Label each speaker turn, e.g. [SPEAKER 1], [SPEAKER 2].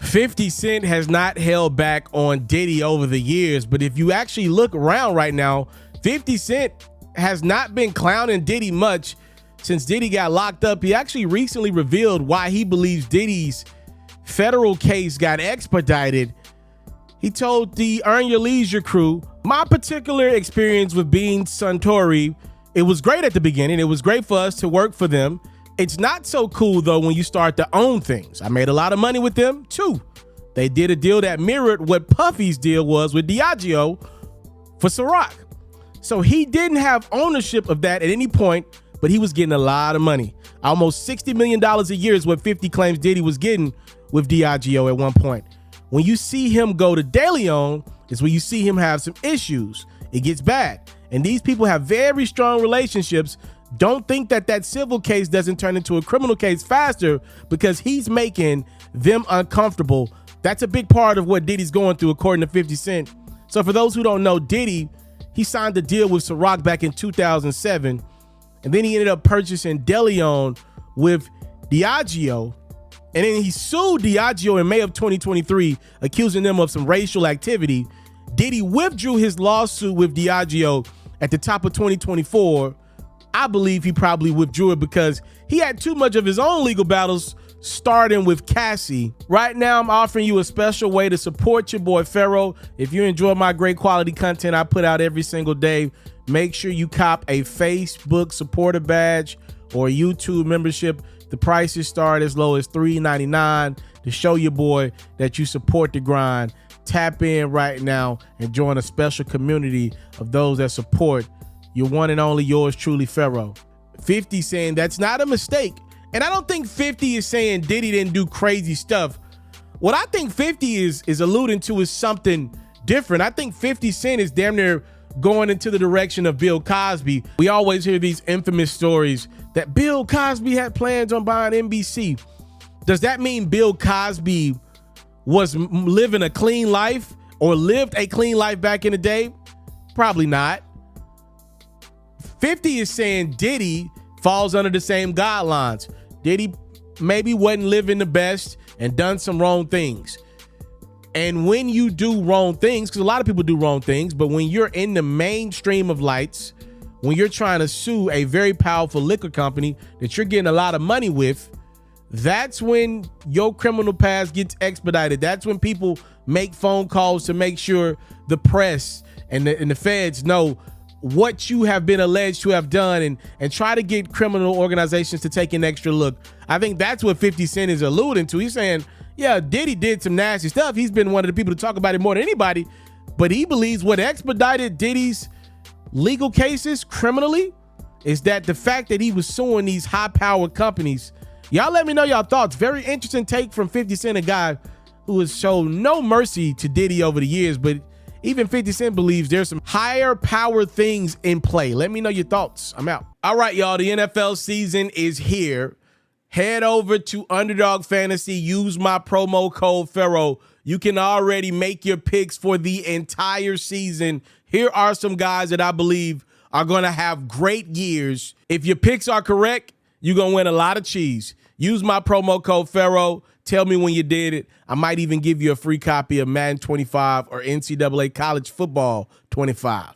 [SPEAKER 1] 50 Cent has not held back on Diddy over the years, but if you actually look around right now, 50 Cent has not been clowning Diddy much since Diddy got locked up. He actually recently revealed why he believes Diddy's federal case got expedited. He told the Earn Your Leisure crew, "My particular experience with being Suntory, it was great at the beginning. It was great for us to work for them. It's not so cool, though, when you start to own things. I made a lot of money with them, too. They did a deal that mirrored what Puffy's deal was with Diageo for Ciroc. So he didn't have ownership of that at any point, but he was getting a lot of money. Almost $60 million a year is what 50 claims Diddy was getting with Diageo at one point. When you see him go to De Leon, is when you see him have some issues. It gets bad. And these people have very strong relationships. Don't think that that civil case doesn't turn into a criminal case faster because he's making them uncomfortable. That's a big part of what Diddy's going through, according to 50 Cent. So for those who don't know, Diddy, he signed a deal with Ciroc back in 2007, and then he ended up purchasing De Leon with Diageo, and then he sued Diageo in May of 2023, accusing them of some racial activity. Diddy withdrew his lawsuit with Diageo at the top of 2024. I believe he probably withdrew it because he had too much of his own legal battles, starting with Cassie. Right now, I'm offering you a special way to support your boy Ferro. If you enjoy my great quality content I put out every single day, make sure you cop a Facebook supporter badge or a YouTube membership. The prices start as low as $3.99 to show your boy that you support the grind. Tap in right now and join a special community of those that support your one and only yours truly, Ferro. 50 saying that's not a mistake. And I don't think 50 is saying Diddy didn't do crazy stuff. What I think 50 is alluding to is something different. I think 50 Cent is damn near going into the direction of Bill Cosby. We always hear these infamous stories that Bill Cosby had plans on buying NBC. Does that mean Bill Cosby was living a clean life or lived a clean life back in the day? Probably not. 50 is saying Diddy falls under the same guidelines. Diddy maybe wasn't living the best and done some wrong things. And when you do wrong things, because a lot of people do wrong things, but when you're in the mainstream of lights, when you're trying to sue a very powerful liquor company that you're getting a lot of money with, that's when your criminal past gets expedited. That's when people make phone calls to make sure the press and the feds know what you have been alleged to have done and try to get criminal organizations to take an extra look. I think that's what 50 Cent is alluding to. He's saying, yeah, Diddy did some nasty stuff. He's been one of the people to talk about it more than anybody, but he believes what expedited Diddy's legal cases criminally is that the fact that he was suing these high-powered companies. Y'all let me know y'all thoughts. Very interesting take from 50 Cent, a guy who has shown no mercy to Diddy over the years, but even 50 Cent believes there's some higher power things in play. Let me know your thoughts. I'm out. All right, y'all. The NFL season is here. Head over to Underdog Fantasy. Use my promo code Ferro. You can already make your picks for the entire season. Here are some guys that I believe are going to have great years. If your picks are correct, you're going to win a lot of cheese. Use my promo code Ferro. Tell me when you did it. I might even give you a free copy of Madden 25 or NCAA College Football 25.